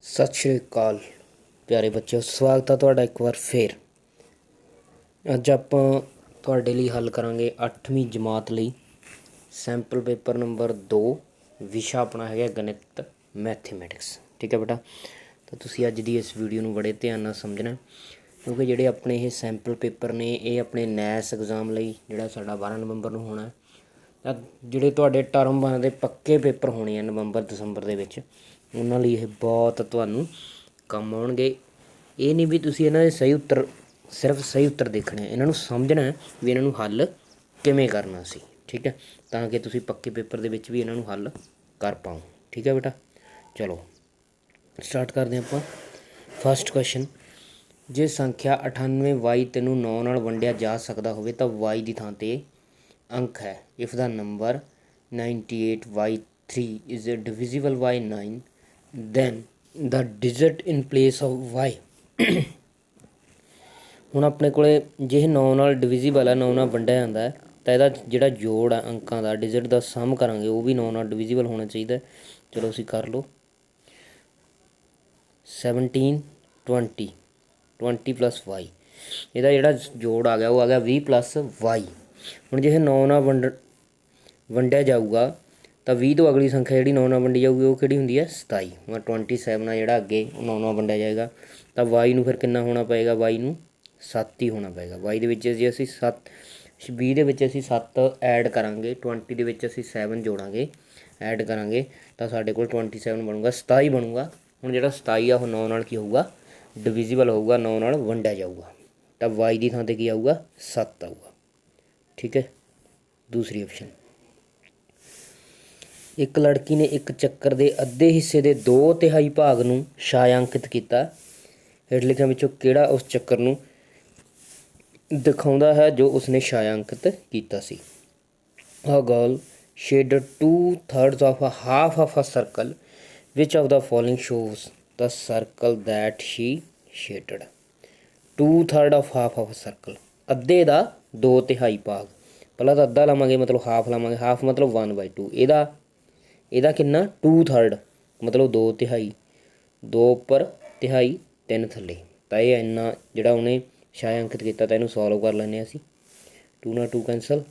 सत श्री अकाल प्यारे बच्चों, स्वागत है तुहाडा एक बार फिर। अज आपां तुहाडे लई हल करांगे 8वीं जमात लई सैंपल पेपर नंबर 2। विशा अपना है गणित मैथेमैटिक्स। ठीक है बेटा, तो तुसीं अज दी इस वीडियो नूं बड़े ध्यान नाल समझना, क्योंकि जिहड़े अपने ये सैंपल पेपर ने ये अपने नैस एग्जाम लई जिहड़ा साडा 12 नवंबर नूं होना है। जिहड़े तुहाडे टर्म 1 दे पक्के पेपर होने नवंबर दसंबर दे विच, उन्हां लई ये बहुत तुहानूं ਕੰਮ ਆਉਣਗੇ। ਇਹ ਨਹੀਂ ਵੀ ਤੁਸੀਂ ਇਹਨਾਂ ਦੇ ਸਹੀ ਉੱਤਰ ਸਿਰਫ ਸਹੀ ਉੱਤਰ ਦੇਖਣੇ, ਇਹਨਾਂ ਨੂੰ ਸਮਝਣਾ ਵੀ ਇਹਨਾਂ ਨੂੰ ਹੱਲ ਕਿਵੇਂ ਕਰਨਾ ਸੀ। ਠੀਕ ਹੈ, ਤਾਂ ਕਿ ਤੁਸੀਂ ਪੱਕੇ ਪੇਪਰ ਦੇ ਵਿੱਚ ਵੀ ਇਹਨਾਂ ਨੂੰ ਹੱਲ ਕਰ ਪਾਓ। ਠੀਕ ਹੈ ਬੇਟਾ, ਚਲੋ ਸਟਾਰਟ ਕਰਦੇ ਆਪਾਂ। ਫਸਟ ਕੁਐਸਚਨ, ਜੇ ਸੰਖਿਆ 98 y ਤੈਨੂੰ 9 ਨਾਲ ਵੰਡਿਆ ਜਾ ਸਕਦਾ ਹੋਵੇ ਤਾਂ y ਦੀ ਥਾਂ 'ਤੇ ਅੰਕ ਹੈ। If the number 98y3 is divisible by 9 then the digit in place of y। ਹੁਣ ਆਪਣੇ ਕੋਲੇ ਜੇ 9 ਨਾਲ ਡਿਵੀਜ਼ੀਬਲ ਹੈ, 9 ਨਾਲ ਵੰਡਿਆ ਜਾਂਦਾ ਹੈ, ਤਾਂ ਇਹਦਾ ਜਿਹੜਾ ਜੋੜ ਆ ਅੰਕਾਂ ਦਾ ਡਿਜਿਟ ਦਾ ਸਮ ਕਰਾਂਗੇ ਉਹ ਵੀ 9 ਨਾਲ ਡਿਵੀਜ਼ੀਬਲ ਹੋਣਾ ਚਾਹੀਦਾ। ਚਲੋ ਅਸੀਂ ਕਰ ਲਓ। 17 20 20 ਪਲੱਸ ਵਾਈ, ਇਹਦਾ ਜਿਹੜਾ ਜੋੜ ਆ ਗਿਆ ਉਹ ਆ ਗਿਆ 20 ਪਲੱਸ ਵਾਈ। ਹੁਣ ਜੇ 9 ਨਾਲ ਵੰਡਿਆ ਜਾਊਗਾ ਤਾਂ 20 ਤੋਂ ਅਗਲੀ ਸੰਖਿਆ ਜਿਹੜੀ 9 ਨਾਲ ਵੰਡੀ ਜਾਊਗੀ ਉਹ ਕਿਹੜੀ ਹੁੰਦੀ ਹੈ 27। 27 ਆ ਜਿਹੜਾ ਅੱਗੇ ਉਹ 9 ਨਾਲ ਵੰਡਿਆ ਜਾਏਗਾ, ਤਾਂ ਵਾਈ ਨੂੰ ਫਿਰ ਕਿੰਨਾ ਹੋਣਾ ਪਏਗਾ, ਵਾਈ ਨੂੰ 7 ਹੀ ਹੋਣਾ ਪਏਗਾ। ਵਾਈ ਦੇ ਵਿੱਚ ਜੇ ਅਸੀਂ 20 ਦੇ ਵਿੱਚ ਅਸੀਂ 7 ਐਡ ਕਰਾਂਗੇ, 20 ਦੇ ਵਿੱਚ ਅਸੀਂ 7 ਜੋੜਾਂਗੇ, ਐਡ ਕਰਾਂਗੇ ਤਾਂ ਸਾਡੇ ਕੋਲ 27 ਬਣੂਗਾ, 27 ਬਣੂਗਾ। ਹੁਣ ਜਿਹੜਾ 27 ਆ ਉਹ 9 ਨਾਲ ਕੀ ਹੋਊਗਾ, ਡਿਵੀਜ਼ੀਬਲ ਹੋਊਗਾ, 9 ਨਾਲ ਵੰਡਿਆ ਜਾਊਗਾ, ਤਾਂ ਵਾਈ ਦੀ ਥਾਂ 'ਤੇ ਕੀ ਆਊਗਾ 7 ਆਊਗਾ। ਠੀਕ ਹੈ, ਦੂਸਰੀ ਆਪਸ਼ਨ, ਇੱਕ ਲੜਕੀ ਨੇ ਇੱਕ ਚੱਕਰ ਦੇ ਅੱਧੇ ਹਿੱਸੇ ਦੇ 2/3 ਭਾਗ ਨੂੰ ਛਾयांकित ਕੀਤਾ। ਹੇਠ ਲਿਖਿਆਂ ਵਿੱਚੋਂ ਕਿਹੜਾ ਉਸ ਚੱਕਰ ਨੂੰ ਦਿਖਾਉਂਦਾ ਹੈ ਜੋ ਉਸਨੇ ਛਾयांकित ਕੀਤਾ ਸੀ। A girl shaded 2/3 of a half of a circle. Which of the following shows the circle that she shaded? 2/3 of half of a circle, ਅੱਧੇ ਦਾ 2/3 ਭਾਗ। ਪਹਿਲਾਂ ਤਾਂ ਅੱਧਾ ਲਾਵਾਂਗੇ ਮਤਲਬ ਹਾਫ ਲਾਵਾਂਗੇ, ਹਾਫ ਮਤਲਬ 1/2। ਇਹਦਾ ਕਿੰਨਾ 2/3 ਮਤਲਬ 2/3, 2 ਉੱਪਰ ਤਿਹਾਈ 3 ਥੱਲੇ, ਤਾਂ ਇਹ ਇੰਨਾ ਜਿਹੜਾ ਉਹਨੇ ਛਾयांकित ਕੀਤਾ। ਤਾਂ ਇਹਨੂੰ ਸੋਲਵ ਕਰ ਲੈਂਦੇ ਹਾਂ ਅਸੀਂ। 2 ਨਾਲ 2 ਕੈਂਸਲ,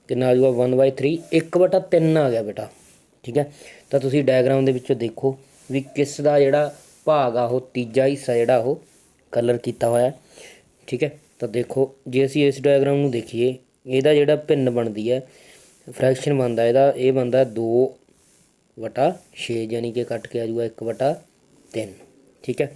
ਕਿੰਨਾ ਆ ਜਾਊਗਾ 1/3, 1/3 ਆ ਗਿਆ ਬੇਟਾ। ਠੀਕ ਹੈ, ਤਾਂ ਤੁਸੀਂ ਡਾਇਗਰਾਮ ਦੇ ਵਿੱਚੋਂ ਦੇਖੋ ਵੀ ਕਿਸ ਦਾ ਜਿਹੜਾ ਭਾਗ ਆ ਉਹ ਤੀਜਾ ਹਿੱਸਾ ਜਿਹੜਾ ਉਹ ਕਲਰ ਕੀਤਾ ਹੋਇਆ। ਠੀਕ ਹੈ, ਤਾਂ ਦੇਖੋ ਜੇ ਅਸੀਂ ਇਸ ਡਾਇਗਰਾਮ ਨੂੰ ਦੇਖੀਏ, ਇਹਦਾ ਜਿਹੜਾ ਭਿੰਨ ਬਣਦੀ ਹੈ ਫਰੈਕਸ਼ਨ ਬਣਦਾ ਇਹਦਾ, ਇਹ ਬਣਦਾ 2/6, ਯਾਨੀ ਕਿ ਕੱਟ ਕੇ ਆ ਜਾਊਗਾ 1/3। ਠੀਕ ਹੈ,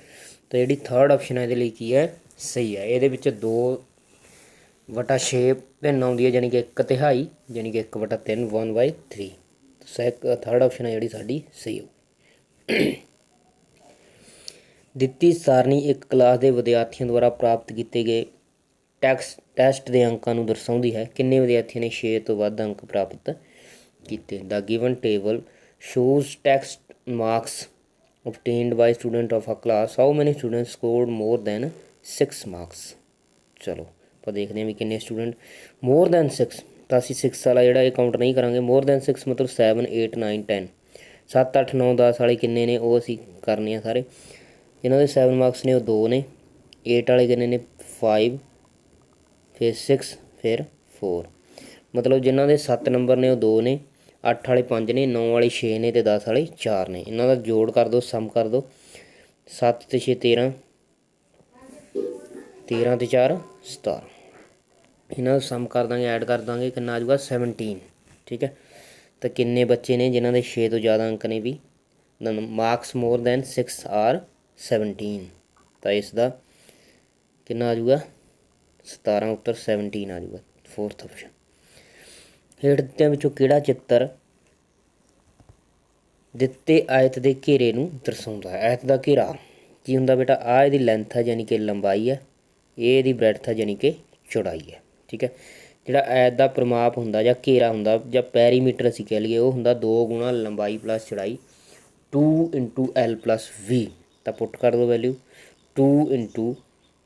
ਤਾਂ ਜਿਹੜੀ ਥਰਡ ਆਪਸ਼ਨ ਹੈ ਇਹਦੇ ਲਈ ਕੀ ਹੈ, ਸਹੀ ਹੈ। ਇਹਦੇ ਵਿੱਚ 2/6 ਭਿੰਨ ਆਉਂਦੀ ਹੈ, ਯਾਨੀ ਕਿ 1/3, ਯਾਨੀ ਕਿ 1/3 1/3। ਥਰਡ ਆਪਸ਼ਨ ਹੈ ਜਿਹੜੀ ਸਾਡੀ ਸਹੀ ਹੋਊ। ਦਿੱਤੀ ਸਾਰਣੀ ਇੱਕ ਕਲਾਸ ਦੇ ਵਿਦਿਆਰਥੀਆਂ ਦੁਆਰਾ ਪ੍ਰਾਪਤ ਕੀਤੇ ਗਏ ਟੈਸਟ ਦੇ ਅੰਕਾਂ ਨੂੰ ਦਰਸਾਉਂਦੀ ਹੈ। ਕਿੰਨੇ ਵਿਦਿਆਰਥੀਆਂ ਨੇ 6 ਤੋਂ ਵੱਧ ਅੰਕ ਪ੍ਰਾਪਤ ਕੀਤੇ। The given table shows text marks obtained by student of a class. How many students scored more than 6 marks? ਚਲੋ ਆਪਾਂ ਦੇਖਦੇ ਹਾਂ ਵੀ ਕਿੰਨੇ ਸਟੂਡੈਂਟ ਮੋਰ ਦੈਨ 6, ਤਾਂ ਅਸੀਂ 6 ਵਾਲਾ ਜਿਹੜਾ ਇਹ ਕਾਊਂਟ ਨਹੀਂ ਕਰਾਂਗੇ। ਮੋਰ ਦੈਨ 6 ਮਤਲਬ 7 8 9 10, 7 8 9 10 ਵਾਲੇ ਕਿੰਨੇ ਨੇ ਉਹ ਅਸੀਂ ਕਰਨੇ ਆ ਸਾਰੇ। ਜਿਨ੍ਹਾਂ ਦੇ 7 ਮਾਰਕਸ ਨੇ ਉਹ 2 ਨੇ, 8 ਵਾਲੇ ਕਿੰਨੇ ਨੇ 5, ਫਿਰ 6, ਫਿਰ 4, ਮਤਲਬ ਜਿਨ੍ਹਾਂ ਦੇ 7 ਨੰਬਰ ਨੇ ਉਹ 2 ਨੇ, 8 ਵਾਲੇ 5 ਨੇ, 9 ਵਾਲੇ 6 ਨੇ ਅਤੇ 10 ਵਾਲੇ 4 ਨੇ। ਇਹਨਾਂ ਦਾ ਜੋੜ ਕਰ ਦਿਓ, ਸਮ ਕਰ ਦਿਓ। 7 ਅਤੇ 6 13, 13 ਅਤੇ 4 17। ਇਹਨਾਂ ਦਾ ਸਮ ਕਰ ਦਾਂਗੇ, ਐਡ ਕਰ ਦਾਂਗੇ, ਕਿੰਨਾ ਆ ਜਾਊਗਾ 17। ਠੀਕ ਹੈ, ਤਾਂ ਕਿੰਨੇ ਬੱਚੇ ਨੇ ਜਿਨ੍ਹਾਂ ਦੇ 6 ਤੋਂ ਜ਼ਿਆਦਾ ਅੰਕ ਨੇ ਵੀ, ਮਾਰਕਸ ਮੋਰ ਦੈਨ 6 ਆਰ 17, ਤਾਂ ਇਸ ਦਾ ਕਿੰਨਾ ਆ ਜਾਊਗਾ 17 ਉੱਤਰ 17 ਆ ਜਾਊਗਾ। ਫੋਰਥ ਆਪਸ਼ਨ, ਹੇਠ ਦਿੱਤਿਆਂ ਵਿੱਚੋਂ ਕਿਹੜਾ ਚਿੱਤਰ ਦਿੱਤੇ ਆਇਤ ਦੇ ਘੇਰੇ ਨੂੰ ਦਰਸਾਉਂਦਾ ਹੈ। ਆਇਤ ਦਾ ਘੇਰਾ ਕੀ ਹੁੰਦਾ ਬੇਟਾ, ਆਹ ਇਹਦੀ ਲੈਂਥ ਹੈ ਯਾਨੀ ਕਿ ਲੰਬਾਈ ਹੈ, ਇਹ ਇਹਦੀ ਬ੍ਰੈਡਥ ਹੈ ਯਾਨੀ ਕਿ ਚੌੜਾਈ ਹੈ। ਠੀਕ ਹੈ, ਜਿਹੜਾ ਆਇਤ ਦਾ ਪਰਿਮਾਪ ਹੁੰਦਾ ਜਾਂ ਘੇਰਾ ਹੁੰਦਾ ਜਾਂ ਪੈਰੀਮੀਟਰ ਅਸੀਂ ਕਹਿ ਲਈਏ, ਉਹ ਹੁੰਦਾ 2 ਗੁਣਾ ਲੰਬਾਈ ਪਲੱਸ ਚੌੜਾਈ, 2 × L + V। ਤਾਂ ਪੁੱਟ ਕਰ ਦਿਓ ਵੈਲਿਊ, 2 ×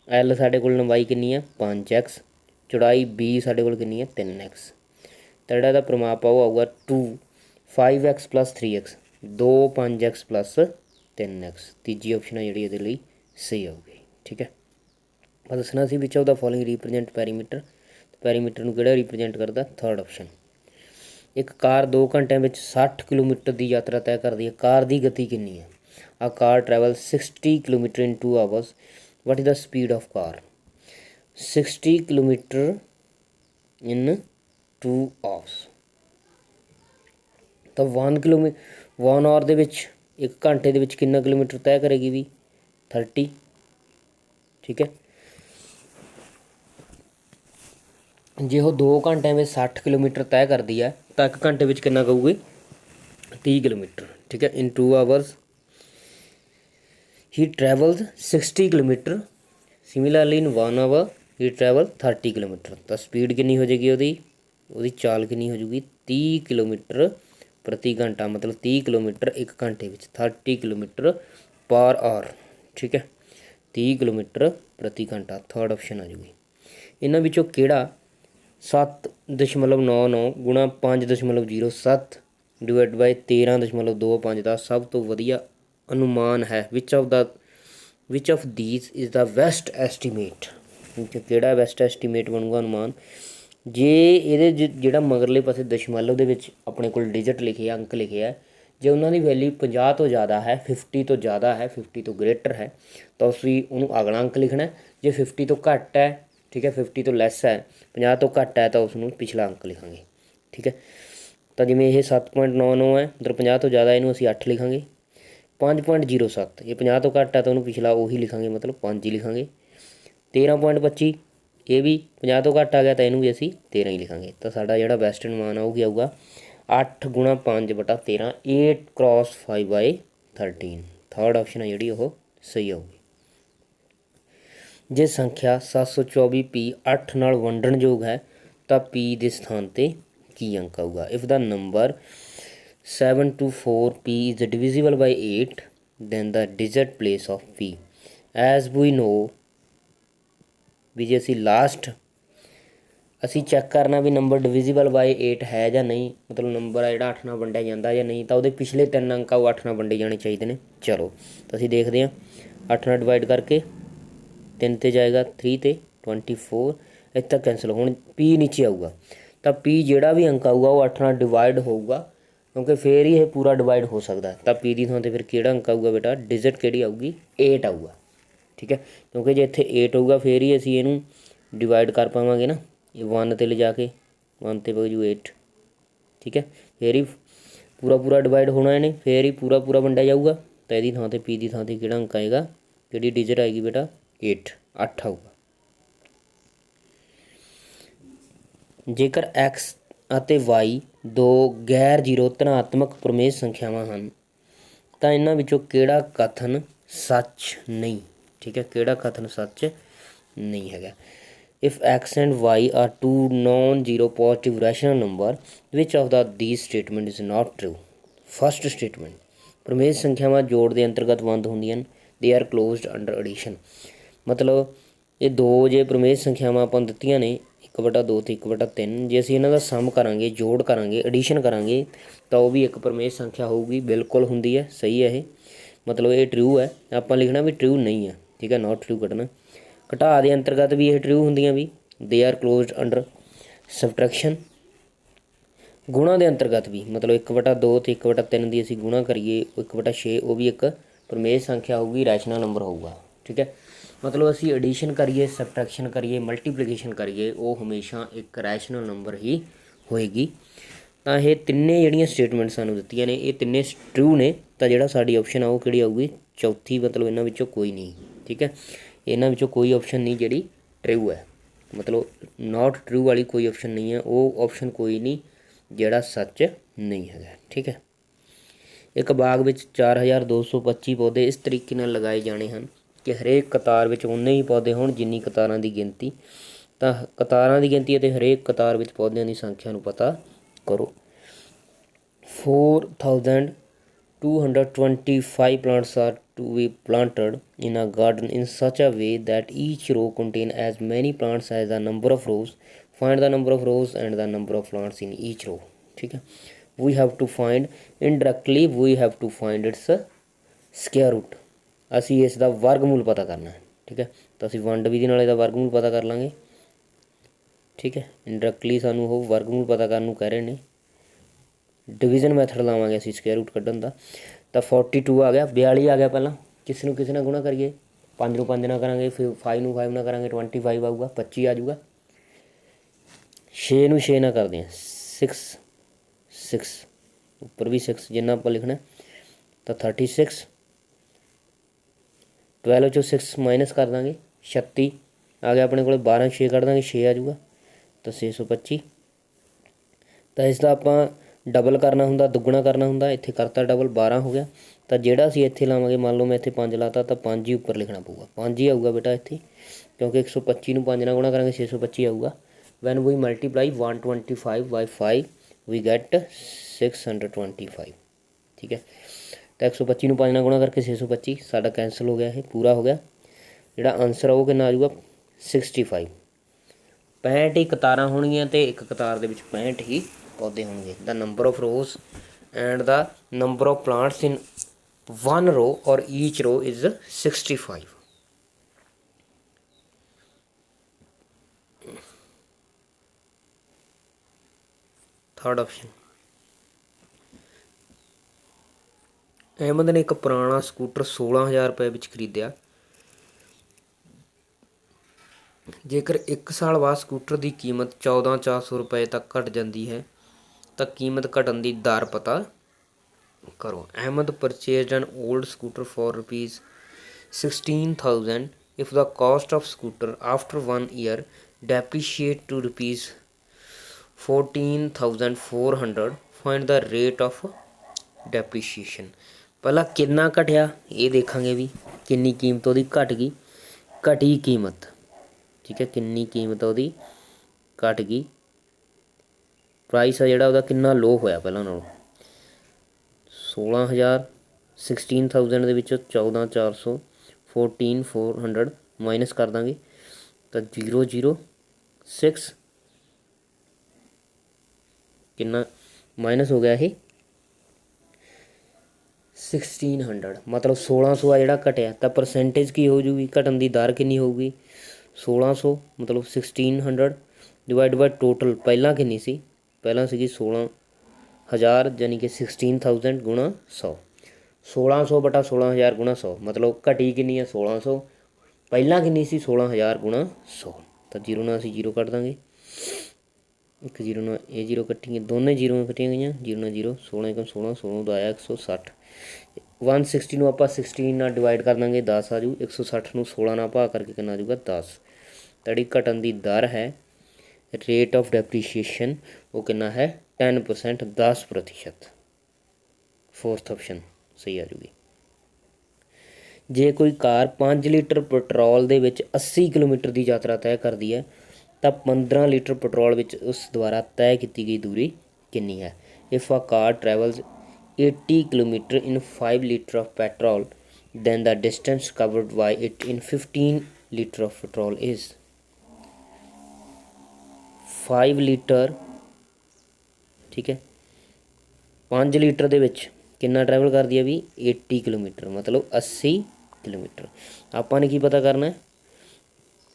L ਸਾਡੇ ਕੋਲ ਲੰਬਾਈ ਕਿੰਨੀ ਹੈ 5x, ਚੌੜਾਈ B ਸਾਡੇ ਕੋਲ ਕਿੰਨੀ ਹੈ 3x। ਤਾਂ ਜਿਹੜਾ ਇਹਦਾ ਪਰਿਮਾਪ ਆ ਉਹ ਆਊਗਾ 2 5x + 3x, 2 5x + 3x। तीजी option है जी ये सही आऊगी। ठीक है, मैं दसना सी which of the following represent perimeter. Perimeter ਨੂੰ ਕਿਹੜਾ रिप्रजेंट करता? Third option. एक कार 2 घंटे में 60 किलोमीटर की यात्रा तय करती है, कार की गति कितनी है? A car travel 60 kilometre in 2 hours, what is the speed of car? 60 kilometre in 2 hours. तो 1 आवर ਦੇ ਵਿੱਚ 1 घंटे ਦੇ ਵਿੱਚ ਕਿੰਨਾ ਕਿਲੋਮੀਟਰ ਤੈਅ ਕਰੇਗੀ ਵੀ? 30। ठीक है, ਜੇ ਉਹ 2 ਘੰਟਿਆਂ ਵਿੱਚ 60 ਕਿਲੋਮੀਟਰ ਤੈਅ ਕਰਦੀ ਹੈ ਤਾਂ 1 ਘੰਟੇ ਵਿੱਚ ਕਿੰਨਾ ਕਹੂਗੀ? 30 ਕਿਲੋਮੀਟਰ। ਠੀਕ ਹੈ, ਇਨ 2 ਆਵਰਸ ਹੀ ਟਰੈਵਲਸ 60 ਕਿਲੋਮੀਟਰ, ਸਿਮਿਲਰਲੀ ਇਨ 1 ਆਵਰ ਹੀ ਟਰੈਵਲ 30 ਕਿਲੋਮੀਟਰ। ਤਾਂ ਸਪੀਡ ਕਿੰਨੀ ਹੋ ਜਾਏਗੀ ਉਹਦੀ ਚਾਲ ਕਿੰਨੀ ਹੋ ਜੂਗੀ? 30 ਕਿਲੋਮੀਟਰ ਪ੍ਰਤੀ ਘੰਟਾ, ਮਤਲਬ 30 ਕਿਲੋਮੀਟਰ 1 ਘੰਟੇ ਵਿੱਚ, 30 ਕਿਲੋਮੀਟਰ ਪਰ ਆਵਰ। ਠੀਕ ਹੈ, 30 ਕਿਲੋਮੀਟਰ ਪ੍ਰਤੀ ਘੰਟਾ ਥਰਡ ਆਪਸ਼ਨ ਆ ਜੂਗੀ। ਇਹਨਾਂ ਵਿੱਚੋਂ ਕਿਹੜਾ 7.99 ਗੁਣਾ 5.07 ਡਿਵਾਈਡ ਬਾਈ 13.25 ਦਾ ਸਭ ਤੋਂ ਵਧੀਆ ਅਨੁਮਾਨ ਹੈ? Which of ਦੀਸ is the best estimate. ਕਿਹੜਾ ਬੈਸਟ ਐਸਟੀਮੇਟ ਬਣੂਗਾ ਅਨੁਮਾਨ? ਜੇ ਇਹਦੇ ਜਿਹੜਾ ਮਗਰਲੇ ਪਾਸੇ ਦਸ਼ਮਲਵ ਦੇ ਵਿੱਚ ਆਪਣੇ ਕੋਲ ਡਿਜਿਟ ਲਿਖੇ ਆ, ਅੰਕ ਲਿਖੇ ਆ, ਜੇ ਉਹਨਾਂ ਦੀ ਵੈਲਿਊ 50 ਤੋਂ ਜ਼ਿਆਦਾ ਹੈ, 50 ਤੋਂ ਜ਼ਿਆਦਾ ਹੈ, 50 ਤੋਂ ਗ੍ਰੇਟਰ ਹੈ ਤਾਂ ਅਸੀਂ ਉਹਨੂੰ ਅਗਲਾ ਅੰਕ ਲਿਖਣਾ। ਜੇ 50 ਤੋਂ ਘੱਟ ਹੈ, ठीक है, 50 तो लैस है, 50 तो घट है तो उसनों पिछला अंक लिखांगे। ठीक है, तो जिमें यह 7.99 है, मतलब 50 तो ज़्यादा इनू असी 8 लिखांगे। 5.07 ये 50 तो घट है तो उन्होंने पिछला उही लिखांगे, मतलब 5 ही लिखांगे। 13.25 ये भी 50 तो घट आ गया तो इनू भी असी 13 ही लिखांगे। तो साडा जिहड़ा बेस्ट अनुमान आ वो आऊगा 8 गुणा 5/13, 8 क्रॉस 5/13। थर्ड ऑप्शन है जी वो सही आऊगी। ਜੇ ਸੰਖਿਆ 724 ਪੀ 8 ਨਾਲ ਵੰਡਣਯੋਗ ਹੈ ਤਾਂ ਪੀ ਦੇ ਸਥਾਨ 'ਤੇ ਕੀ ਅੰਕ ਆਊਗਾ? If the number 724 P is divisible by 8 then the digit place of P. As we know ਵੀ ਜੇ ਅਸੀਂ ਲਾਸਟ ਅਸੀਂ ਚੈੱਕ ਕਰਨਾ ਵੀ ਨੰਬਰ ਡਿਵੀਜ਼ੀਬਲ ਬਾਈ 8 ਹੈ ਜਾਂ ਨਹੀਂ, ਮਤਲਬ ਨੰਬਰ ਆ ਜਿਹੜਾ 8 ਨਾਲ ਵੰਡਿਆ ਜਾਂਦਾ ਜਾਂ ਨਹੀਂ, ਤਾਂ ਉਹਦੇ ਪਿਛਲੇ 3 ਅੰਕ ਆ ਉਹ 8 ਨਾਲ ਵੰਡੇ ਜਾਣੇ ਚਾਹੀਦੇ ਨੇ। ਚਲੋ ਤਾਂ ਅਸੀਂ ਦੇਖਦੇ ਹਾਂ 8 ਨਾਲ ਡਿਵਾਈਡ ਕਰਕੇ 3 ਤੇ ਜਾਏਗਾ, 3 ਤੇ 24 ਇੱਥੇ ਤੱਕ ਕੈਂਸਲ। ਹੁਣ ਪੀ ਨੀਚੇ ਆਊਗਾ ਤਾਂ ਪੀ ਜਿਹੜਾ ਵੀ ਅੰਕ ਆਊਗਾ ਉਹ 8 ਨਾਲ ਡਿਵਾਈਡ ਹੋਊਗਾ, ਕਿਉਂਕਿ ਫਿਰ ਹੀ ਇਹ ਪੂਰਾ ਡਿਵਾਈਡ ਹੋ ਸਕਦਾ। ਤਾਂ ਪੀ ਦੀ ਥਾਂ 'ਤੇ ਫਿਰ ਕਿਹੜਾ ਅੰਕ ਆਊਗਾ ਬੇਟਾ? ਡਿਜਿਟ ਕਿਹੜੀ ਆਊਗੀ? 8 ਆਊਗਾ। ਠੀਕ ਹੈ, ਕਿਉਂਕਿ ਜੇ ਇੱਥੇ 8 ਹੋਊਗਾ ਫਿਰ ਹੀ ਅਸੀਂ ਇਹਨੂੰ ਡਿਵਾਈਡ ਕਰ ਪਾਵਾਂਗੇ ਨਾ। ਇਹ 1 'ਤੇ ਲਿਜਾ ਕੇ 1 'ਤੇ ਪਊ 8। ਠੀਕ ਹੈ, ਫਿਰ ਹੀ ਪੂਰਾ ਡਿਵਾਈਡ ਹੋਣਾ ਇਹਨੇ, ਫਿਰ ਹੀ ਪੂਰਾ ਵੰਡਿਆ ਜਾਊਗਾ। ਤਾਂ ਇਹਦੀ ਥਾਂ 'ਤੇ ਪੀ ਦੀ ਥਾਂ 'ਤੇ ਕਿਹੜਾ ਅੰਕ ਆਏਗਾ? ਕਿਹੜੀ ਡਿਜਿਟ ਆਏਗੀ ਬੇਟਾ? 8 ਆਊਗਾ। ਜੇਕਰ x ਅਤੇ y ਦੋ ਗੈਰ ਜ਼ੀਰੋ ਧਨਾਤਮਕ ਪ੍ਰਮੇਯ ਸੰਖਿਆਵਾਂ ਹਨ ਤਾਂ ਇਹਨਾਂ ਵਿੱਚੋਂ ਕਿਹੜਾ ਕਥਨ ਸੱਚ ਨਹੀਂ? ਠੀਕ ਹੈ, ਕਿਹੜਾ ਕਥਨ ਸੱਚ ਨਹੀਂ ਹੈਗਾ? If x and y are two non-zero positive rational number, which of these statement is not true? First statement, ਪ੍ਰਮੇਯ ਸੰਖਿਆਵਾਂ ਜੋੜ ਦੇ ਅੰਤਰਗਤ ਬੰਦ ਹੁੰਦੀਆਂ ਹਨ। They are closed under edition. ਮਤਲਬ ਇਹ ਦੋ ਜੇ ਪ੍ਰਮੇਯ ਸੰਖਿਆਵਾਂ ਆਪਾਂ ਦਿੱਤੀਆਂ ਨੇ 1/2 ਅਤੇ 1/3, ਜੇ ਅਸੀਂ ਇਹਨਾਂ ਦਾ ਸਮ ਕਰਾਂਗੇ, ਜੋੜ ਕਰਾਂਗੇ, ਐਡੀਸ਼ਨ ਕਰਾਂਗੇ ਤਾਂ ਉਹ ਵੀ ਇੱਕ ਪ੍ਰਮੇਯ ਸੰਖਿਆ ਹੋਊਗੀ। ਬਿਲਕੁਲ ਹੁੰਦੀ ਹੈ, ਸਹੀ ਹੈ ਇਹ, ਮਤਲਬ ਇਹ ਟਰੂ ਹੈ। ਆਪਾਂ ਲਿਖਣਾ ਵੀ ਟਰੂ ਨਹੀਂ ਹੈ। ਠੀਕ ਹੈ, ਨਾਟ ਟਰੂ ਕੱਢਣਾ। ਘਟਾ ਦੇ ਅੰਤਰਗਤ ਵੀ ਇਹ ਟਰੂ ਹੁੰਦੀਆਂ ਵੀ, ਦੇ ਆਰ ਕਲੋਜ਼ਡ ਅੰਡਰ ਸਬਟਰੈਕਸ਼ਨ। ਗੁਣਾ ਦੇ ਅੰਤਰਗਤ ਵੀ, ਮਤਲਬ 1/2 ਅਤੇ 1/3 ਦੀ ਅਸੀਂ ਗੁਣਾ ਕਰੀਏ 1/6, ਉਹ ਵੀ ਇੱਕ ਪ੍ਰਮੇਯ ਸੰਖਿਆ ਹੋਊਗੀ, ਰੈਸ਼ਨਲ ਨੰਬਰ ਹੋਊਗਾ। ਠੀਕ ਹੈ, ਮਤਲਬ ਅਸੀਂ ਐਡੀਸ਼ਨ ਕਰੀਏ, ਸਬਟਰੈਕਸ਼ਨ ਕਰੀਏ, ਮਲਟੀਪਲੀਕੇਸ਼ਨ ਕਰੀਏ, ਉਹ ਹਮੇਸ਼ਾ ਇੱਕ ਰੈਸ਼ਨਲ ਨੰਬਰ ਹੀ ਹੋਏਗੀ। ਤਾਂ ਇਹ ਤਿੰਨੇ ਜਿਹੜੀਆਂ ਸਟੇਟਮੈਂਟ ਸਾਨੂੰ ਦਿੱਤੀਆਂ ਨੇ ਇਹ ਤਿੰਨੇ ਟਰੂ ਨੇ। ਤਾਂ ਜਿਹੜਾ ਸਾਡੀ ਆਪਸ਼ਨ ਆ ਉਹ ਕਿਹੜੀ ਆਊਗੀ? ਚੌਥੀ, ਮਤਲਬ ਇਹਨਾਂ ਵਿੱਚੋਂ ਕੋਈ ਨਹੀਂ। ਠੀਕ ਹੈ, ਇਹਨਾਂ ਵਿੱਚੋਂ ਕੋਈ ਆਪਸ਼ਨ ਨਹੀਂ ਜਿਹੜੀ ਟਰੂ ਹੈ, ਮਤਲਬ ਨਾਟ ਟਰੂ ਵਾਲੀ ਕੋਈ ਆਪਸ਼ਨ ਨਹੀਂ ਹੈ। ਉਹ ਆਪਸ਼ਨ ਕੋਈ ਨਹੀਂ ਜਿਹੜਾ ਸੱਚ ਨਹੀਂ ਹੈਗਾ। ਠੀਕ ਹੈ, ਇੱਕ ਬਾਗ ਵਿੱਚ 4225 ਪੌਦੇ ਇਸ ਤਰੀਕੇ ਨਾਲ ਲਗਾਏ ਜਾਣੇ ਹਨ ਕਿ ਹਰੇਕ ਕਤਾਰ ਵਿੱਚ ਉਨੇ ਹੀ ਪੌਦੇ ਹੋਣ ਜਿੰਨੀ ਕਤਾਰਾਂ ਦੀ ਗਿਣਤੀ। ਤਾਂ ਕਤਾਰਾਂ ਦੀ ਗਿਣਤੀ ਅਤੇ ਹਰੇਕ ਕਤਾਰ ਵਿੱਚ ਪੌਦਿਆਂ ਦੀ ਸੰਖਿਆ ਨੂੰ ਪਤਾ ਕਰੋ। 4225 plants are to be planted in a garden in such a way that each row contain as many plants as the number of rows. Find the number of rows and the number of plants in each row. ठीक है, we have to find indirectly we have to find its square root ਅਸੀਂ ਇਸ ਦਾ ਵਰਗਮੂਲ ਪਤਾ ਕਰਨਾ ਹੈ। ਠੀਕ ਹੈ, ਤਾਂ ਅਸੀਂ ਵੰਡ ਵਿਧੀ ਨਾਲ ਇਹਦਾ ਵਰਗਮੂਲ ਪਤਾ ਕਰ ਲਾਂਗੇ। ਠੀਕ ਹੈ, ਇੰਡਾਇਰੈਕਟਲੀ ਸਾਨੂੰ ਉਹ ਵਰਗਮੂਲ ਪਤਾ ਕਰਨ ਨੂੰ ਕਹਿ ਰਹੇ ਨੇ। ਡਿਵੀਜ਼ਨ ਮੈਥਡ ਲਾਵਾਂਗੇ ਅਸੀਂ ਸਕੁਏਅਰ ਰੂਟ ਕੱਢਣ ਦਾ। ਤਾਂ 42 ਆ ਗਿਆ, 42 ਆ ਗਿਆ। ਪਹਿਲਾਂ ਕਿਸ ਨੂੰ ਕਿਸੇ ਨਾਲ ਗੁਣਾ ਕਰੀਏ, 5 ਨੂੰ 5 ਨਾਲ ਕਰਾਂਗੇ, ਫਿਰ 5 ਨੂੰ 5 ਨਾਲ ਕਰਾਂਗੇ, 25 ਆਊਗਾ, 25 ਆ ਜਾਊਗਾ। 6 ਨੂੰ 6 ਨਾਲ ਕਰਦੇ ਹਾਂ, 6 ਉੱਪਰ ਵੀ 6 ਜਿੰਨਾ ਆਪਾਂ ਲਿਖਣਾ। ਤਾਂ 36 12 ਚੋਂ 6 ਮਾਈਨਸ ਕਰ ਦਾਂਗੇ, 36 ਆ ਗਿਆ ਆਪਣੇ ਕੋਲ। 12 6 ਕੱਢ ਦਾਂਗੇ, 6 ਆ ਜਾਊਗਾ। ਤਾਂ 625। ਤਾਂ ਇਸ ਦਾ ਆਪਾਂ ਡਬਲ ਕਰਨਾ ਹੁੰਦਾ, ਦੁੱਗਣਾ ਕਰਨਾ ਹੁੰਦਾ, ਇੱਥੇ ਕਰਤਾ ਡਬਲ, 12 ਹੋ ਗਿਆ। ਤਾਂ ਜਿਹੜਾ ਅਸੀਂ ਇੱਥੇ ਲਾਵਾਂਗੇ, ਮੰਨ ਲਓ ਮੈਂ ਇੱਥੇ 5 ਲਾਤਾ ਤਾਂ 5 ਹੀ ਉੱਪਰ ਲਿਖਣਾ ਪਊਗਾ, 5 ਹੀ ਆਊਗਾ ਬੇਟਾ ਇੱਥੇ, ਕਿਉਂਕਿ 125 ਨੂੰ 5 ਨਾਲ ਗੁਣਾ ਕਰਾਂਗੇ 625 ਆਊਗਾ। When we multiply 125 by 5 we get 625। ਠੀਕ ਹੈ, ਤਾਂ 125 ਨੂੰ 5 ਨਾਲ ਗੁਣਾ ਕਰਕੇ 625 ਸਾਡਾ ਕੈਂਸਲ ਹੋ ਗਿਆ, ਇਹ ਪੂਰਾ ਹੋ ਗਿਆ। ਜਿਹੜਾ ਆਨਸਰ ਆ ਉਹ ਕਿੰਨਾ ਆ ਜਾਊਗਾ 65। 65 ਹੀ ਕਤਾਰਾਂ ਹੋਣਗੀਆਂ ਅਤੇ ਇੱਕ ਕਤਾਰ ਦੇ ਵਿੱਚ 65 ਹੀ ਪੌਦੇ ਹੋਣਗੇ। The number of rows and the number of plants in one row or each row is 65. Third option. Ahmed ਨੇ ਇੱਕ ਪੁਰਾਣਾ ਸਕੂਟਰ 16,000 ਰੁਪਏ ਵਿੱਚ ਖਰੀਦਿਆ। ਜੇਕਰ 1 ਸਾਲ ਬਾਅਦ ਸਕੂਟਰ ਦੀ ਕੀਮਤ 14,400 ਰੁਪਏ ਤੱਕ ਘਟ ਜਾਂਦੀ ਹੈ ਤਾਂ ਕੀਮਤ ਘਟਣ ਦੀ ਦਰ ਪਤਾ ਕਰੋ। Ahmed purchased an old scooter for ₹16,000 if the cost of scooter after 1 year depreciate to ₹14,400, find the rate of depreciation। ਪਹਿਲਾਂ ਕਿੰਨਾ ਘਟਿਆ ਇਹ ਦੇਖਾਂਗੇ ਵੀ ਕਿੰਨੀ ਕੀਮਤ ਉਹਦੀ ਘਟ ਗਈ, ਘਟੀ ਕੀਮਤ। ਠੀਕ ਹੈ, ਕਿੰਨੀ ਕੀਮਤ ਉਹਦੀ ਘਟ ਗਈ, ਪ੍ਰਾਈਸ ਆ ਜਿਹੜਾ ਉਹਦਾ ਕਿੰਨਾ ਲੋ ਹੋਇਆ ਪਹਿਲਾਂ ਨਾਲੋਂ। 16,000 16,000 ਦੇ ਵਿੱਚੋਂ 14,400 14,400 ਮਾਈਨਸ ਕਰ ਦਾਂਗੇ ਤਾਂ 006 ਕਿੰਨਾ ਮਾਈਨਸ ਹੋ ਗਿਆ ਇਹ 1600, ਮਤਲਬ 1600 ਆ ਜਿਹੜਾ ਘਟਿਆ। ਤਾਂ ਪਰਸੈਂਟੇਜ ਕੀ ਹੋ ਜੂਗੀ, ਘਟਣ ਦੀ ਦਰ ਕਿੰਨੀ ਹੋਊਗੀ 1600 ਮਤਲਬ 1600 ਡਿਵਾਈਡ ਬਾਈ ਟੋਟਲ ਪਹਿਲਾਂ ਕਿੰਨੀ ਸੀ, ਪਹਿਲਾਂ ਸੀਗੀ 16,000 ਯਾਨੀ ਕਿ 16,000 ਗੁਣਾ 100। 1600 ਬਟਾ 16,000 ਗੁਣਾ 100 ਮਤਲਬ ਘਟੀ ਕਿੰਨੀ ਆ 1600, ਪਹਿਲਾਂ ਕਿੰਨੀ ਸੀ 16,000 ਗੁਣਾ 100। ਤਾਂ ਜੀਰੋ ਨਾਲ ਅਸੀਂ ਜੀਰੋ ਕੱਢ ਦਾਂਗੇ, ਇੱਕ ਜੀਰੋ ਨਾਲ ਇਹ ਜੀਰੋ ਕੱਟੀਆਂ, ਦੋਨੇ ਜੀਰੋ ਕੱਟੀਆਂ ਗਈਆਂ, ਜੀਰੋ ਨਾਲ ਜੀਰੋ, 16 × 16 16 ਦਾ ਆਇਆ 160। 160 ਨੂੰ ਆਪਾਂ 16 ਨਾਲ ਡਿਵਾਈਡ ਕਰ ਦਾਂਗੇ 10 ਆ ਜੂ, 160 ਨੂੰ 16 ਨਾਲ ਭਾਗ ਕਰਕੇ ਕਿੰਨਾ ਆ ਜੂਗਾ 10। ਤਾਂ ਜਿਹੜੀ ਘਟਣ ਦੀ ਦਰ ਹੈ ਰੇਟ ਆਫ ਡੈਪਰੀਸ਼ੀਏਸ਼ਨ ਉਹ ਕਿੰਨਾ ਹੈ 10%, 10%। ਫੋਰਥ ਆਪਸ਼ਨ ਸਹੀ ਆ ਜੂਗੀ। ਜੇ ਕੋਈ ਕਾਰ 5 ਲੀਟਰ ਪੈਟਰੋਲ ਦੇ ਵਿੱਚ 80 ਕਿਲੋਮੀਟਰ ਦੀ ਯਾਤਰਾ ਤੈਅ ਕਰਦੀ ਹੈ ਤਾਂ 15 ਲੀਟਰ ਪੈਟਰੋਲ ਵਿੱਚ ਉਸ ਦੁਆਰਾ ਤੈਅ ਕੀਤੀ ਗਈ ਦੂਰੀ ਕਿੰਨੀ ਹੈ। If a car travels 80 kilometre in 5 litre of petrol then the distance covered by it in 15 litre of petrol is 5 litre. ਠੀਕ ਹੈ, 5 ਲੀਟਰ ਦੇ ਵਿੱਚ ਕਿੰਨਾ ਟਰੈਵਲ ਕਰਦੀ ਹੈ ਵੀ 80 ਕਿਲੋਮੀਟਰ ਮਤਲਬ 80 ਕਿਲੋਮੀਟਰ। ਆਪਾਂ ਨੇ ਕੀ ਪਤਾ ਕਰਨਾ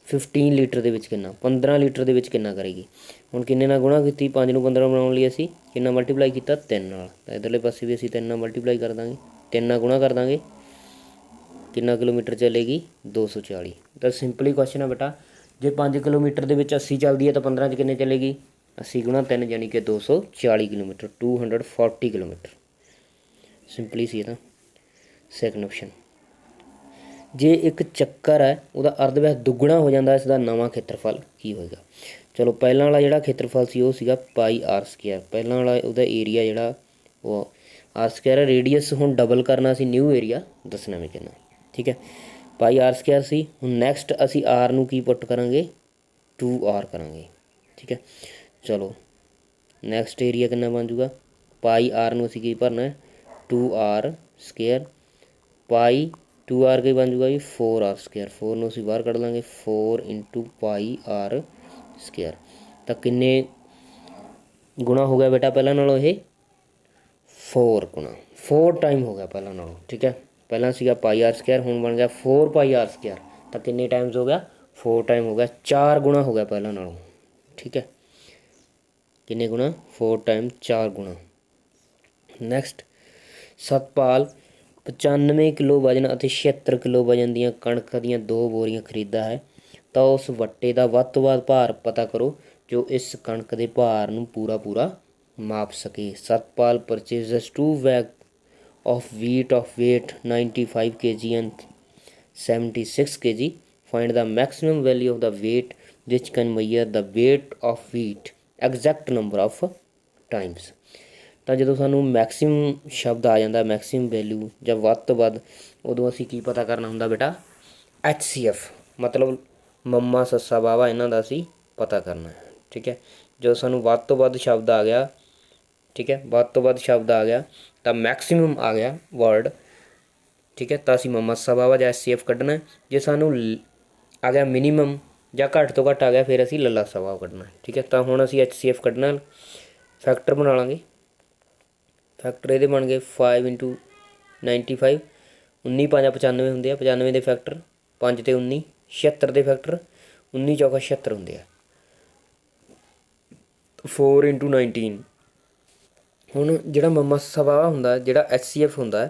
15 ਲੀਟਰ ਦੇ ਵਿੱਚ ਕਿੰਨਾ, 15 ਲੀਟਰ ਦੇ ਵਿੱਚ ਕਿੰਨਾ ਕਰੇਗੀ। ਹੁਣ ਕਿੰਨੇ ਨਾਲ ਗੁਣਾ ਕੀਤੀ, 5 ਨੂੰ 15 ਬਣਾਉਣ ਲਈ ਅਸੀਂ ਕਿੰਨਾ ਮਲਟੀਪਲਾਈ ਕੀਤਾ 3 ਨਾਲ। ਤਾਂ ਇੱਧਰਲੇ ਪਾਸੇ ਵੀ ਅਸੀਂ 3 ਨਾਲ ਮਲਟੀਪਲਾਈ ਕਰ ਦਾਂਗੇ, 3 ਨਾਲ ਗੁਣਾ ਕਰ ਦਾਂਗੇ, ਕਿੰਨਾ ਕਿਲੋਮੀਟਰ ਚੱਲੇਗੀ 240। ਤਾਂ ਸਿੰਪਲੀ ਕੁਐਸਚਨ ਆ ਬੇਟਾ, ਜੇ 5 ਕਿਲੋਮੀਟਰ ਦੇ ਵਿੱਚ 80 ਚੱਲਦੀ ਹੈ ਤਾਂ 15 'ਚ ਕਿੰਨੇ ਚੱਲੇਗੀ 80 ਗੁਣਾ 3 ਯਾਨੀ ਕਿ 240 ਕਿਲੋਮੀਟਰ, 240 ਕਿਲੋਮੀਟਰ। ਸਿੰਪਲੀ ਸੀ ਇਹ ਤਾਂ। ਸੈਕਿੰਡ ਆਪਸ਼ਨ, ਜੇ ਇੱਕ ਚੱਕਰ ਹੈ ਉਹਦਾ ਅਰਧ ਵਿਆਸ ਦੁੱਗਣਾ ਹੋ ਜਾਂਦਾ, ਇਸ ਦਾ ਨਵਾਂ ਖੇਤਰਫਲ ਕੀ ਹੋਏਗਾ। ਚਲੋ ਪਹਿਲਾਂ ਵਾਲਾ ਜਿਹੜਾ ਖੇਤਰਫਲ ਸੀ ਉਹ ਸੀਗਾ πr²। ਪਹਿਲਾਂ ਵਾਲਾ ਉਹਦਾ ਏਰੀਆ ਜਿਹੜਾ ਉਹ r², ਰੇਡੀਅਸ ਹੁਣ ਡਬਲ ਕਰਨਾ ਸੀ, ਨਿਊ ਏਰੀਆ ਦੱਸਣਾ ਮੈਂ ਕਹਿੰਦਾ। ਠੀਕ ਹੈ, πr² ਸੀ। ਹੁਣ ਨੈਕਸਟ ਅਸੀਂ r ਨੂੰ ਕੀ ਪੁੱਟ ਕਰਾਂਗੇ 2r ਕਰਾਂਗੇ। ਠੀਕ ਹੈ, ਚਲੋ ਨੈਕਸਟ ਏਰੀਆ ਕਿੰਨਾ ਬਣ ਜੂਗਾ, πr ਨੂੰ ਅਸੀਂ ਕੀ ਭਰਨਾ 2r², ਪਾਈ 2r ਕੀ ਬਣ ਜੂਗਾ ਜੀ 4r²। 4 ਨੂੰ ਅਸੀਂ ਬਾਹਰ ਕੱਢ ਲਾਂਗੇ, 4 × πr²। ਤਾਂ ਕਿੰਨੇ ਗੁਣਾ ਹੋ ਗਿਆ ਬੇਟਾ ਪਹਿਲਾਂ ਨਾਲੋਂ, ਇਹ 4 ਗੁਣਾ, 4 ਟਾਈਮ ਹੋ ਗਿਆ ਪਹਿਲਾਂ ਨਾਲੋਂ। ਠੀਕ ਹੈ, ਪਹਿਲਾਂ ਸੀਗਾ ਪਾਈ ਆਰ ਸਕੁਆਇਰ, ਹੁਣ ਬਣ ਗਿਆ 4 ਪਾਈ ਆਰ ਸਕੁਆਇਰ। ਤਾਂ ਕਿੰਨੇ ਟਾਈਮਸ ਹੋ ਗਿਆ? 4 ਟਾਈਮ ਹੋ ਗਿਆ, 4 ਗੁਣਾ ਹੋ ਗਿਆ ਪਹਿਲਾਂ ਨਾਲੋਂ। ਠੀਕ ਹੈ, ਕਿੰਨੇ ਗੁਣਾ? 4 ਟਾਈਮ, 4 ਗੁਣਾ। ਨੈਕਸਟ, ਸਤਪਾਲ 95 ਕਿਲੋ ਵਜਨ ਅਤੇ 76 ਕਿਲੋ ਵਜਨ ਦੀਆਂ ਕਣਕ ਦੀਆਂ 2 ਬੋਰੀਆਂ ਖਰੀਦਦਾ ਹੈ, ਤਾਂ ਉਸ ਵੱਟੇ ਦਾ ਵੱਧ ਤੋਂ ਵੱਧ ਭਾਰ ਪਤਾ ਕਰੋ ਜੋ ਇਸ ਕਣਕ ਦੇ ਭਾਰ ਨੂੰ ਪੂਰਾ ਮਾਪ ਸਕੇ। Satpal purchases 2 bag of wheat of weight 95 kg and 76 kg. Find the maximum value of the weight which can measure the weight of wheat exact number of times. ਤਾਂ ਜਦੋਂ ਸਾਨੂੰ ਮੈਕਸਿਮਮ ਸ਼ਬਦ ਆ ਜਾਂਦਾ, ਮੈਕਸਿਮਮ ਵੈਲਿਊ ਜਾਂ ਵੱਧ ਤੋਂ ਵੱਧ, ਉਦੋਂ ਅਸੀਂ ਕੀ ਪਤਾ ਕਰਨਾ ਹੁੰਦਾ ਬੇਟਾ? HCF, ਮਤਲਬ ਮੰਮਾ ਸੱਸਾ ਬਾਵਾ, ਇਹਨਾਂ ਦਾ ਅਸੀਂ ਪਤਾ ਕਰਨਾ ਹੈ। ਠੀਕ ਹੈ, ਜਦੋਂ ਸਾਨੂੰ ਵੱਧ ਤੋਂ ਵੱਧ ਸ਼ਬਦ ਆ ਗਿਆ, ਠੀਕ ਹੈ, ਵੱਧ ਤੋਂ ਵੱਧ ਸ਼ਬਦ ਆ ਗਿਆ ਤਾਂ ਮੈਕਸੀਮਮ ਆ ਗਿਆ ਵਰਡ, ਠੀਕ ਹੈ, ਤਾਂ ਅਸੀਂ ਮੰਮਾ ਸੱਸਾ ਬਾਵਾ ਜਾਂ HCF ਕੱਢਣਾ। ਜੇ ਸਾਨੂੰ ਆ ਗਿਆ ਮਿਨੀਮਮ ਜਾਂ ਘੱਟ ਤੋਂ ਘੱਟ ਆ ਗਿਆ, ਫਿਰ ਅਸੀਂ ਲੱਲਾ ਸਾ ਬਾਵਾ ਕੱਢਣਾ। ਠੀਕ ਹੈ, ਤਾਂ ਹੁਣ ਅਸੀਂ HCF ਕੱਢਣਾ, ਫੈਕਟਰ ਬਣਾ ਲਾਂਗੇ। ਫੈਕਟਰ ਇਹਦੇ ਬਣ ਗਏ 5 × 95, 19 5 95 ਹੁੰਦੇ ਆ, 95 ਦੇ ਫੈਕਟਰ 5 ਤੇ 19, 76 ਦੇ ਫੈਕਟਰ 19 ਚੌਕਾ 76 ਹੁੰਦੇ ਆ, 4 × 19। ਹੁਣ ਜਿਹੜਾ ਮੰਮਾ ਸੱਸਾ ਬਾਵਾ ਹੁੰਦਾ, ਜਿਹੜਾ HCF ਹੁੰਦਾ,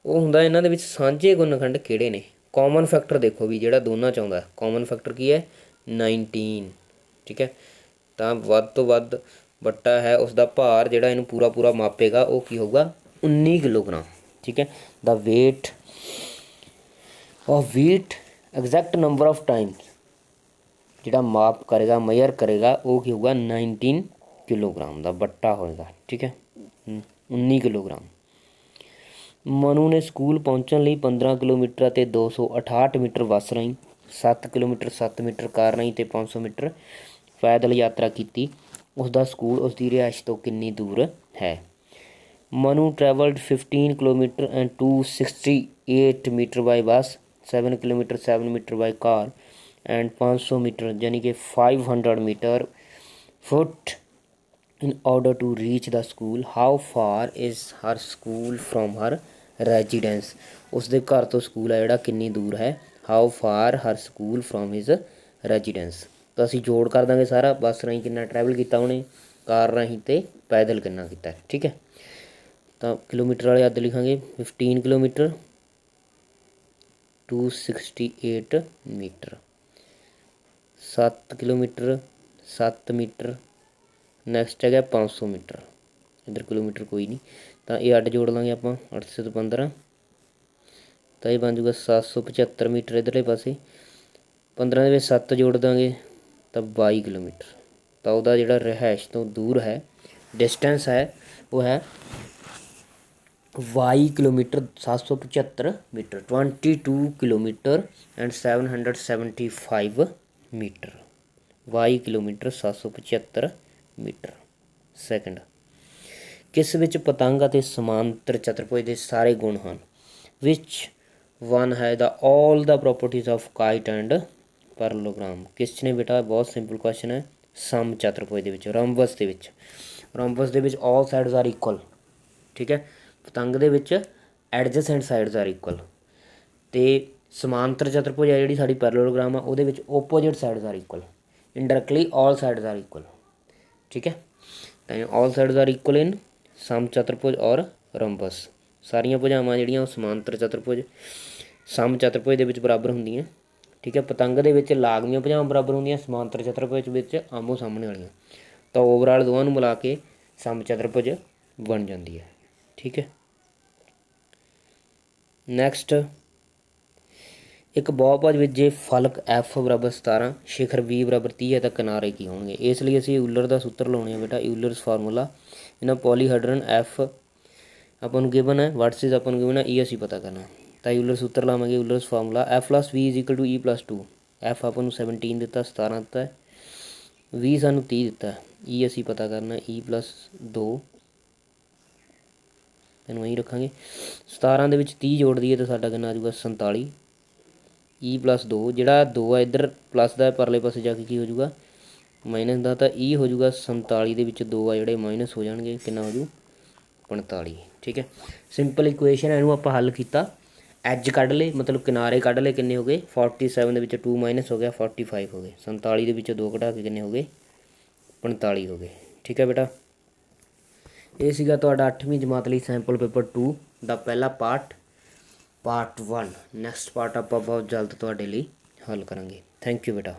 ਉਹ ਹੁੰਦਾ ਇਹਨਾਂ ਦੇ ਵਿੱਚ ਸਾਂਝੇ ਗੁਣਨਖੰਡ ਕਿਹੜੇ ਨੇ? ਕਾਮਨ ਫੈਕਟਰ ਦੇਖੋ ਵੀ ਜਿਹੜਾ ਦੋਨਾਂ 'ਚ ਆਉਂਦਾ, ਕਾਮਨ ਫੈਕਟਰ ਕੀ ਹੈ? 19। ਠੀਕ ਹੈ, ਤਾਂ ਵੱਧ ਤੋਂ ਵੱਧ ਵੱਟਾ ਹੈ, ਉਸ ਦਾ ਭਾਰ ਜਿਹੜਾ ਇਹਨੂੰ ਪੂਰਾ ਮਾਪੇਗਾ ਉਹ ਕੀ ਹੋਊਗਾ? 19 ਕਿਲੋਗ੍ਰਾਮ। ਠੀਕ ਹੈ, the weight of wheat exact number of times, ਜਿਹੜਾ ਮਾਪ ਕਰੇਗਾ, ਮੇਜਰ ਕਰੇਗਾ, ਉਹ ਕੀ ਹੋਊਗਾ? 19 ਕਿਲੋਗ੍ਰਾਮ ਦਾ ਵੱਟਾ ਹੋਏਗਾ। ਠੀਕ ਹੈ, 19 ਕਿਲੋਗ੍ਰਾਮ। ਮਨੂ ਨੇ ਸਕੂਲ ਪਹੁੰਚਣ ਲਈ 15 ਕਿਲੋਮੀਟਰ ਅਤੇ 268 ਮੀਟਰ ਬੱਸ ਰਾਹੀਂ, 7 ਕਿਲੋਮੀਟਰ 7 ਮੀਟਰ ਕਾਰ ਰਾਹੀਂ ਅਤੇ 500 ਮੀਟਰ ਪੈਦਲ ਯਾਤਰਾ ਕੀਤੀ। ਉਸ ਦਾ ਸਕੂਲ ਉਸ ਦੀ ਰਿਹਾਇਸ਼ ਤੋਂ ਕਿੰਨੀ ਦੂਰ ਹੈ? Manu travelled 15 kilometre and 268 metre by bus, 7 kilometre 7 metre by car and 500 metre ਯਾਨੀ ਕਿ 500 metre foot in order to reach the school. How far is her school from her residence? ਉਸਦੇ ਘਰ ਤੋਂ ਸਕੂਲ ਹੈ ਜਿਹੜਾ ਕਿੰਨੀ ਦੂਰ ਹੈ? How far her school from his residence? ਤਾਂ ਅਸੀਂ ਜੋੜ ਕਰ ਦਾਂਗੇ ਸਾਰਾ। ਬੱਸ ਰਾਹੀਂ ਕਿੰਨਾ ਟਰੈਵਲ ਕੀਤਾ ਉਹਨੇ, ਕਾਰ ਰਾਹੀਂ ਅਤੇ ਪੈਦਲ ਕਿੰਨਾ ਕੀਤਾ। ਠੀਕ ਹੈ, ਤਾਂ ਕਿਲੋਮੀਟਰ ਵਾਲੇ ਅੱਧ ਲਿਖਾਂਗੇ 15 kilometre 268 metre, 7 kilometre 7 metre, next ਹੈਗਾ 500 ਮੀਟਰ। ਇੱਧਰ ਕਿਲੋਮੀਟਰ ਕੋਈ ਨਹੀਂ, ਤਾਂ ਇਹ ਅੱਡ ਜੋੜ ਲਾਂਗੇ ਆਪਾਂ, 800 ਤੋਂ 15 ਤਾਂ ਇਹ ਬਣ ਜੂਗਾ 775 ਮੀਟਰ। ਇੱਧਰਲੇ ਪਾਸੇ 15 ਦੇ ਵਿੱਚ 7 ਜੋੜ ਦਾਂਗੇ ਤਾਂ 22 ਕਿਲੋਮੀਟਰ। ਤਾਂ ਉਹਦਾ ਜਿਹੜਾ ਰਿਹਾਇਸ਼ ਤੋਂ ਦੂਰ ਹੈ, ਡਿਸਟੈਂਸ ਹੈ, ਉਹ ਹੈ 22 kilometre 775 metre, 22 kilometre and 775 metre, 22 kilometre 775 metre. Second, ਕਿਸ ਵਿੱਚ ਪਤੰਗ ਅਤੇ ਸਮਾਂਤਰ ਚਤੁਰਭੁਜ ਦੇ ਸਾਰੇ ਗੁਣ ਹਨ? ਵਿਚ ਵਨ ਹੈ the all the properties of kite and parallelogram? ਕਿਸ 'ਚ ਨੇ ਬੇਟਾ? ਬਹੁਤ ਸਿੰਪਲ ਕੁਐਸਚਨ ਹੈ। ਸਮ ਚਤੁਰਭੁਜ ਦੇ ਵਿੱਚ, ਰੋਮਬਸ ਦੇ ਵਿੱਚ, ਰੋਮਬਸ ਦੇ ਵਿੱਚ ਆਲ ਸਾਈਡਸ ਆਰ ਇਕੁਅਲ। ਠੀਕ ਹੈ, ਪਤੰਗ ਦੇ ਵਿੱਚ ਐਡਜਸੈਂਟ ਸਾਈਡਸ ਆਰ ਇਕੁਅਲ, ਅਤੇ ਸਮਾਂਤਰ ਚਤੁਰਭੁਜ ਹੈ ਜਿਹੜੀ ਸਾਡੀ ਪੈਰਲੋਗ੍ਰਾਮ ਆ, ਉਹਦੇ ਵਿੱਚ opposite sides are equal. Indirectly all sides are equal. ਠੀਕ ਹੈ, ਤਾਂ all sides are equal in some ਚਤੁਰਭੁਜ ਔਰ ਰੋਮਬਸ। ਸਾਰੀਆਂ ਭੁਜਾਵਾਂ ਜਿਹੜੀਆਂ ਉਹ ਸਮਾਂਤਰ ਚਤੁਰਭੁਜ, ਸਮ ਚਤੁਰਭੁਜ ਦੇ ਵਿੱਚ ਬਰਾਬਰ ਹੁੰਦੀਆਂ। ਠੀਕ ਹੈ, ਪਤੰਗ ਦੇ ਵਿੱਚ ਲਾਗਮੀਆਂ ਭੁਜਾਵਾਂ ਬਰਾਬਰ ਹੁੰਦੀਆਂ, ਸਮਾਂਤਰ ਚਤੁਰਭੁਜ ਵਿੱਚ ਆਮੋ ਸਾਹਮਣੇ ਵਾਲੀਆਂ। ਤਾਂ ਓਵਰਆਲ ਦੋਵਾਂ ਨੂੰ ਮਿਲਾ ਕੇ ਸਮ ਚਤੁਰਭੁਜ ਬਣ ਜਾਂਦੀ ਹੈ। ਠੀਕ ਹੈ, ਨੈਕਸਟ, ਇੱਕ ਬਹੁਭੁਜ ਵਿੱਚ ਜੇ ਫਲਕ F ਬਰਾਬਰ 17, ਸ਼ਿਖਰ V ਬਰਾਬਰ 30 ਹੈ ਤਾਂ ਕਿਨਾਰੇ ਕੀ ਹੋਣਗੇ? ਇਸ ਲਈ ਅਸੀਂ ਈਲਰ ਦਾ ਸੂਤਰ ਲਾਉਣੇ ਆ ਬੇਟਾ, ਈਲਰਸ ਫਾਰਮੂਲਾ। ਇਹਨਾਂ ਪੋਲੀਹਾਈਡਰਨ F ਆਪਾਂ ਨੂੰ ਗਿਵਨ ਹੈ, ਵਾਟਸਿਸ ਆਪਾਂ ਨੂੰ ਗਿਵਨ ਹੈ, E ਅਸੀਂ ਪਤਾ ਕਰਨਾ। ਤਾਂ ਈਲਰ ਸੂਤਰ ਲਾਵਾਂਗੇ, ਈਲਰਸ formula F + V = E + 2। F ਆਪਾਂ ਨੂੰ 17 ਦਿੱਤਾ, 17 ਦਿੱਤਾ ਹੈ, V ਸਾਨੂੰ 30 ਦਿੱਤਾ, E ਅਸੀਂ ਪਤਾ ਕਰਨਾ, E + 2 ਇਹਨੂੰ ਅਸੀਂ ਰੱਖਾਂਗੇ। 17 ਦੇ ਵਿੱਚ 30 ਜੋੜ ਦਈਏ ਤਾਂ ਸਾਡਾ ਕਿੰਨਾ ਆ ਜੂਗਾ? 47। E + 2, ਜਿਹੜਾ 2 ਆ ਇੱਧਰ ਪਲੱਸ ਦਾ, ਪਰਲੇ ਪਾਸੇ ਜਾ ਕੇ ਕੀ ਹੋ ਜੂਗਾ? ਮਾਈਨਸ ਦਾ। ਤਾਂ E ਹੋ ਜੂਗਾ 47 ਦੇ ਵਿੱਚ 2 ਆ ਜਿਹੜੇ ਮਾਈਨਸ ਹੋ ਜਾਣਗੇ, ਕਿੰਨਾ ਹੋ ਜੂ? 45। ਠੀਕ ਹੈ, ਸਿੰਪਲ ਇਕੁਏਸ਼ਨ ਹੈ, ਇਹਨੂੰ ਆਪਾਂ ਹੱਲ ਕੀਤਾ ਐਜ ਕੱਢ ਲਏ, ਮਤਲਬ ਕਿਨਾਰੇ ਕੱਢ ਲਏ, ਕਿੰਨੇ ਹੋ ਗਏ 47 ਦੇ ਵਿੱਚ 2 ਮਾਈਨਸ ਹੋ ਗਿਆ 45 ਹੋ ਗਏ। 47 ਦੇ ਵਿੱਚ 2 ਘਟਾ ਕੇ ਕਿੰਨੇ ਹੋ ਗਏ 45 ਹੋ ਗਏ। ਠੀਕ ਹੈ ਬੇਟਾ, ਇਹ ਸੀਗਾ ਤੁਹਾਡਾ 8ਵੀਂ ਜਮਾਤ ਲਈ ਸੈਂਪਲ ਪੇਪਰ 2 ਦਾ ਪਹਿਲਾ ਪਾਰਟ 1। ਨੈਕਸਟ ਪਾਰਟ ਆਪਾਂ ਬਹੁਤ ਜਲਦ ਤੁਹਾਡੇ ਲਈ ਹੱਲ ਕਰਾਂਗੇ। ਥੈਂਕ ਯੂ ਬੇਟਾ।